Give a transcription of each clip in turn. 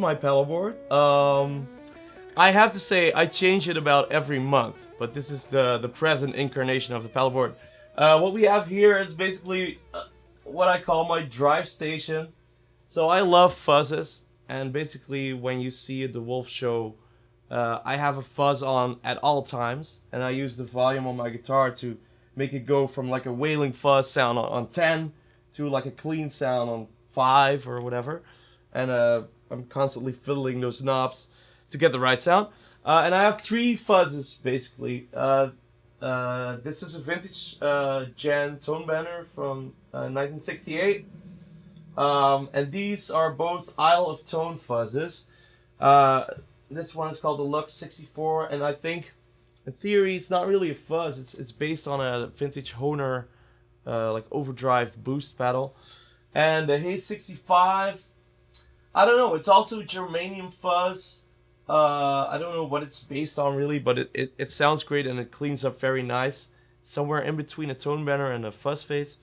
my pedalboard. I have to say I change it about every month, but this is the present incarnation of the pedalboard. What we have here is basically what I call my drive station. So I love fuzzes, and basically when you see a DeWolff show, I have a fuzz on at all times, and I use the volume on my guitar to make it go from like a wailing fuzz sound on 10 to like a clean sound on 5 or whatever. And I'm constantly fiddling those knobs to get the right sound. And I have 3 fuzzes basically. This is a vintage Jan tone bender from 1968. And these are both Isle of Tone fuzzes. This one is called the Lux 64, and I think, in theory, it's not really a fuzz. It's based on a vintage Hohner, like overdrive boost pedal. And the Haze 65, I don't know. It's also a germanium fuzz. I don't know what it's based on really, but it sounds great and it cleans up very nice. It's somewhere in between a tone bender and a fuzz face.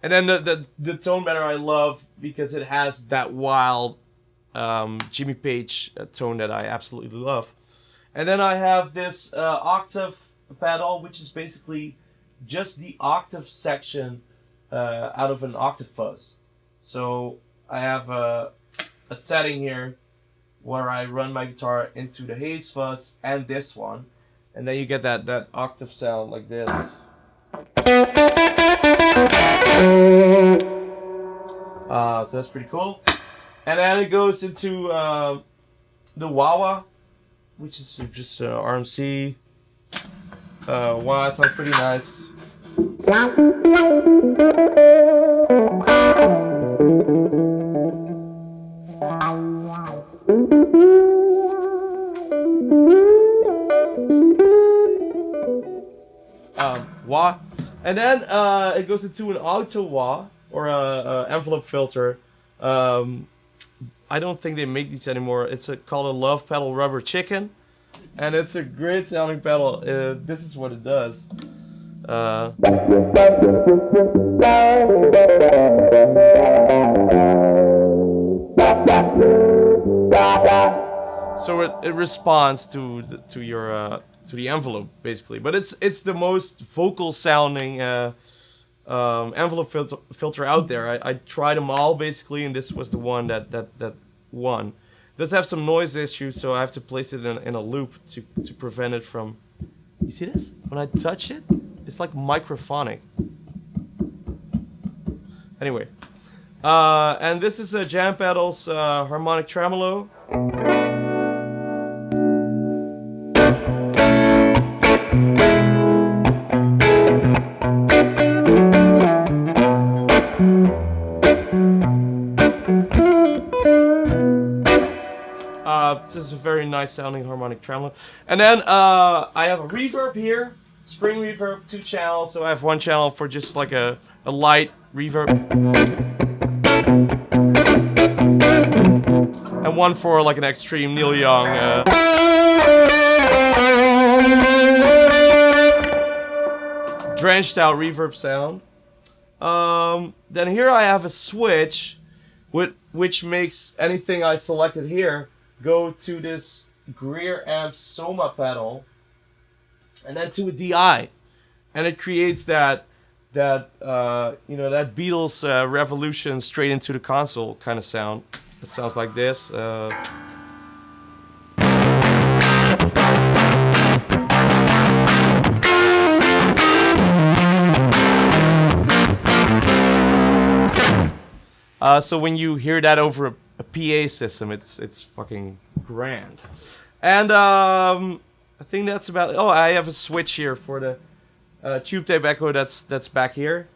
And then the tone bender I love because it has that wild Jimmy Page tone that I absolutely love. And then I have this octave pedal, which is basically just the octave section out of an octave fuzz. So I have a setting here where I run my guitar into the Haze fuzz and this one, and then you get that octave sound like this. So that's pretty cool. And then it goes into the wah-wah, which is just RMC. Wow, it sounds pretty nice. Wah. And then it goes into an auto wah, or a envelope filter. I don't think they make these anymore. It's called a Love Pedal Rubber Chicken, and it's a great sounding pedal. This is what it does. So it responds to the envelope basically, but it's the most vocal sounding envelope filter out there. I tried them all basically, and this was the one that won. It does have some noise issues, so I have to place it in a loop to prevent it from. You see this? When I touch it, it's like microphonic. Anyway, and this is a Jam Pedals harmonic tremolo. This is a very nice sounding harmonic tremolo. And then I have a reverb here, spring reverb, 2 channels. So I have 1 channel for just like a light reverb, and 1 for like an extreme Neil Young drenched out reverb sound. Then here I have a switch which makes anything I selected here go to this Greer amp Soma pedal, and then to a DI, and it creates that Beatles Revolution straight into the console kind of sound. It sounds like this. So when you hear that over a PA system, it's fucking grand. And I think that's about it. Oh, I have a switch here for the tube tape echo that's back here.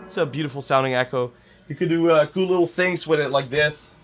It's a beautiful sounding echo. You can do cool little things with it like this.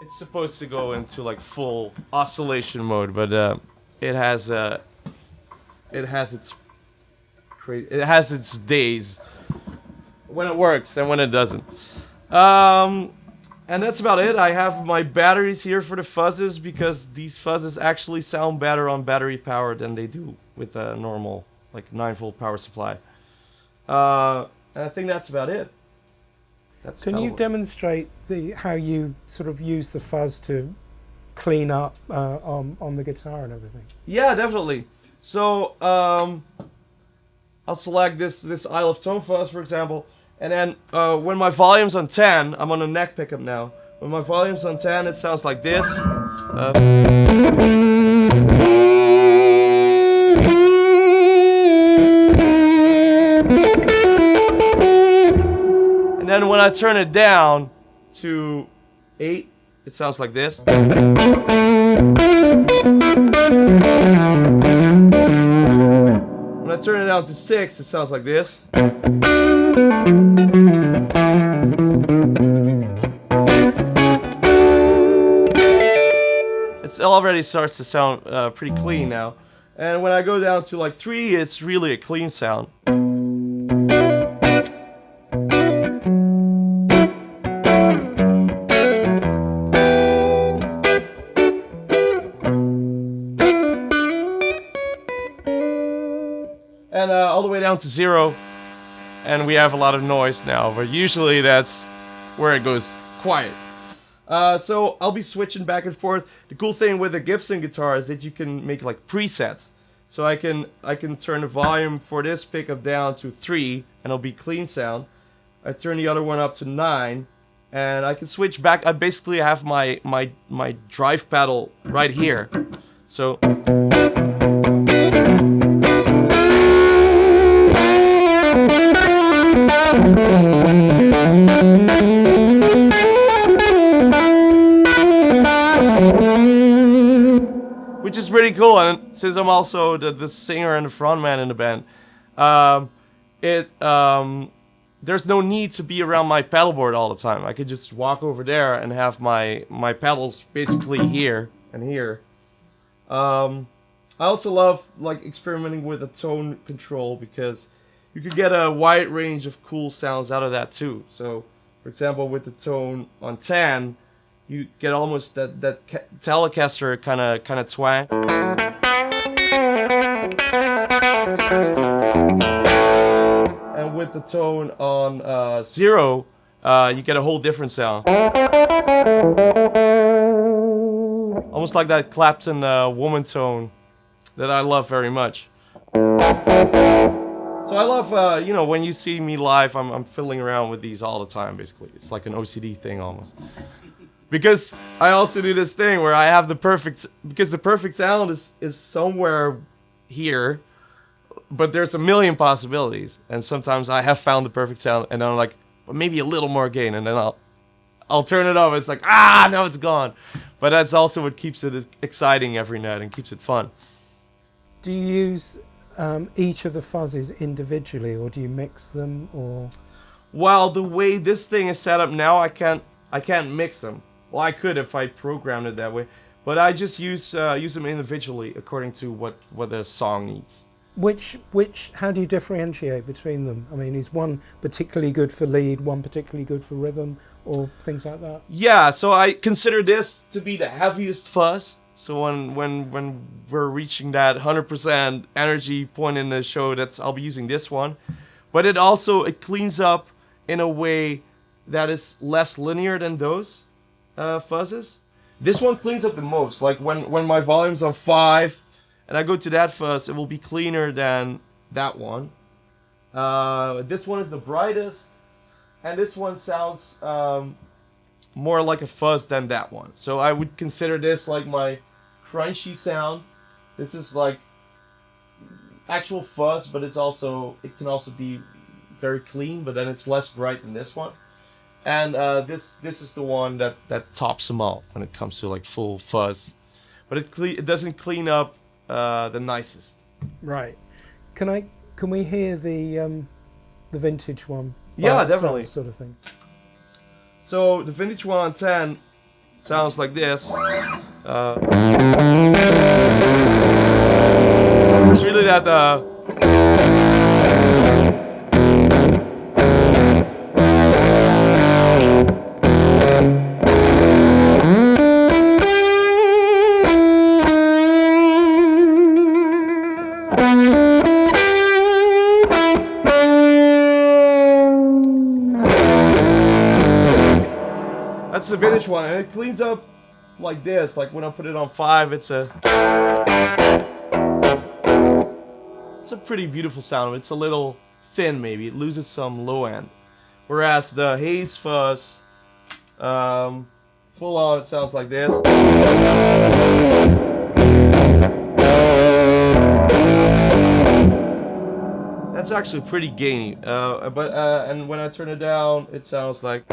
It's supposed to go into like full oscillation mode, but it has its days. when it works and when it doesn't. And that's about it. I have my batteries here for the fuzzes because these fuzzes actually sound better on battery power than they do with a normal, like 9-volt power supply. And I think that's about it. Can you demonstrate how you sort of use the fuzz to clean up on the guitar and everything? Yeah, definitely. So I'll select this Isle of Tone fuzz, for example, and then when my volume's on 10, I'm on a neck pickup now. When my volume's on 10, it sounds like this. And then when I turn it down to 8, it sounds like this. When I turn it down to 6, it sounds like this. It already starts to sound pretty clean now. And when I go down to like 3, it's really a clean sound. And all the way down to 0, and we have a lot of noise now, but usually that's where it goes quiet. So I'll be switching back and forth. The cool thing with the Gibson guitar is that you can make like presets. So I can turn the volume for this pickup down to 3, and it'll be clean sound. I turn the other one up to 9, and I can switch back. I basically have my drive pedal right here. So. Which is pretty cool, and since I'm also the singer and the frontman in the band, there's no need to be around my pedalboard all the time. I could just walk over there and have my pedals basically here and here. I also love like experimenting with a tone control because you could get a wide range of cool sounds out of that too. So, for example, with the tone on 10, you get almost that Telecaster kind of twang. And with the tone on 0, you get a whole different sound. Almost like that Clapton woman tone that I love very much. So I love, when you see me live, I'm fiddling around with these all the time, basically. It's like an OCD thing almost. Because I also do this thing where I have the perfect sound is somewhere here, but there's a million possibilities. And sometimes I have found the perfect sound, and then I'm like, well, maybe a little more gain, and then I'll turn it off. It's like, now it's gone. But that's also what keeps it exciting every night and keeps it fun. Do you use each of the fuzzes individually, or do you mix them, or? Well, the way this thing is set up now, I can't mix them. Well, I could if I programmed it that way, but I just use them individually according to what the song needs. How do you differentiate between them? I mean, is one particularly good for lead, one particularly good for rhythm, or things like that? Yeah, so I consider this to be the heaviest fuzz. So when we're reaching that 100% energy point in the show, I'll be using this one. But it cleans up in a way that is less linear than those fuzzes. This one cleans up the most. Like when my volume's on 5 and I go to that fuzz, it will be cleaner than that one. This one is the brightest, and this one sounds more like a fuzz than that one. So I would consider this like my crunchy sound. This is like actual fuzz, but it can also be very clean, but then it's less bright than this one. And this is the one that tops them all when it comes to like full fuzz, but it doesn't clean up the nicest. Right. Can we hear the vintage one? Yeah, definitely. Sort of thing. So the vintage one on 10 sounds like this. It's really that. That's the vintage one, and it cleans up like this. Like when I put it on 5, it's a pretty beautiful sound. It's a little thin, maybe. It loses some low end. Whereas the Haze Fuzz, full on, it sounds like this. That's actually pretty gainy, and when I turn it down, it sounds like.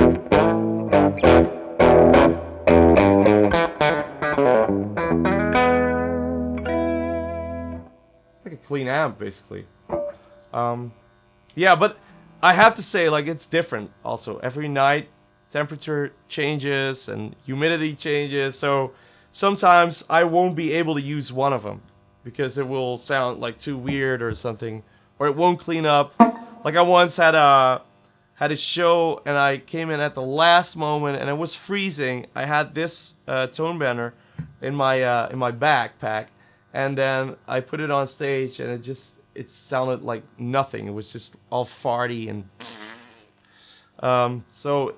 Like a clean amp, basically. Yeah, but I have to say, like, it's different also. Every night, temperature changes and humidity changes, so sometimes I won't be able to use one of them because it will sound like too weird or something, or it won't clean up. Like I once had a show and I came in at the last moment and it was freezing. I had this tone bender in my backpack, and then I put it on stage and it sounded like nothing. It was just all farty and so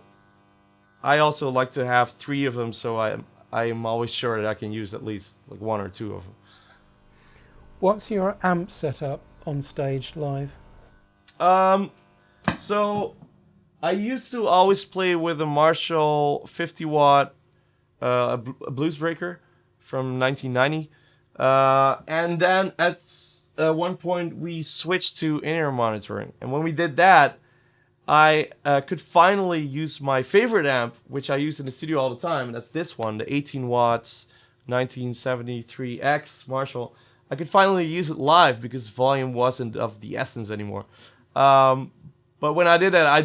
I also like to have 3 of them, so I am always sure that I can use at least like 1 or 2 of them. What's your amp setup on stage live? So I used to always play with a Marshall 50 watt a blues breaker from 1990, and then at one point we switched to in-ear monitoring, and when we did that, I could finally use my favorite amp, which I use in the studio all the time, and that's this one, the 18 watts 1973X Marshall. I could finally use it live because volume wasn't of the essence anymore. But when I did that, I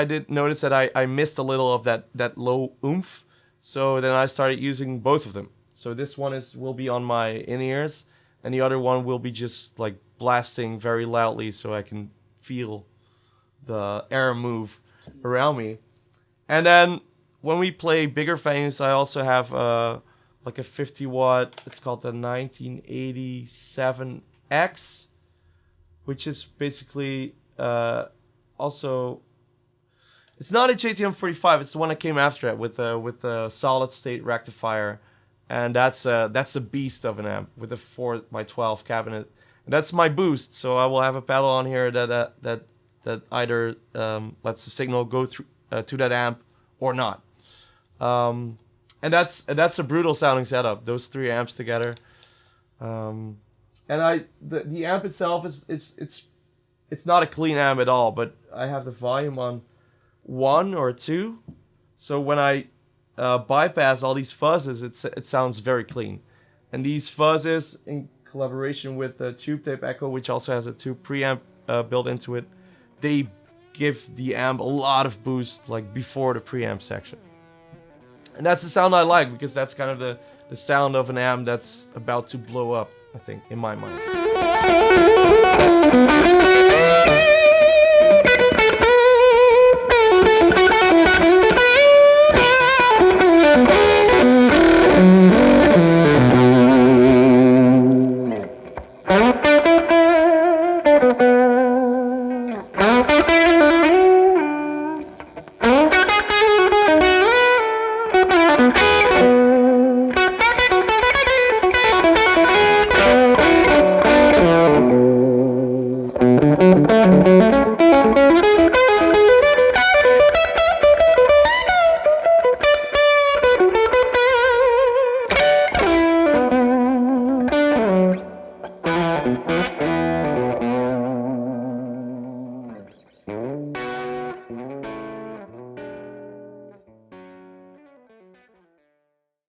did notice that I missed a little of that low oomph. So then I started using both of them. So this one will be on my in-ears, and the other one will be just like blasting very loudly so I can feel the air move around me. And then when we play bigger venues, I also have like a 50 watt, it's called the 1987X, which is basically also, it's not a JTM 45, it's the one that came after it with a solid state rectifier, and that's a beast of an amp with a 4x12 cabinet, and that's my boost. So I will have a pedal on here that either lets the signal go through to that amp or not. And that's a brutal sounding setup. Those 3 amps together, and the amp itself it's not a clean amp at all. But I have the volume on 1 or 2, so when I bypass all these fuzzes, it sounds very clean. And these fuzzes, in collaboration with the Tube Tape Echo, which also has a tube preamp built into it, they give the amp a lot of boost, like before the preamp section. And that's the sound I like, because that's kind of the sound of an amp that's about to blow up, I think, in my mind.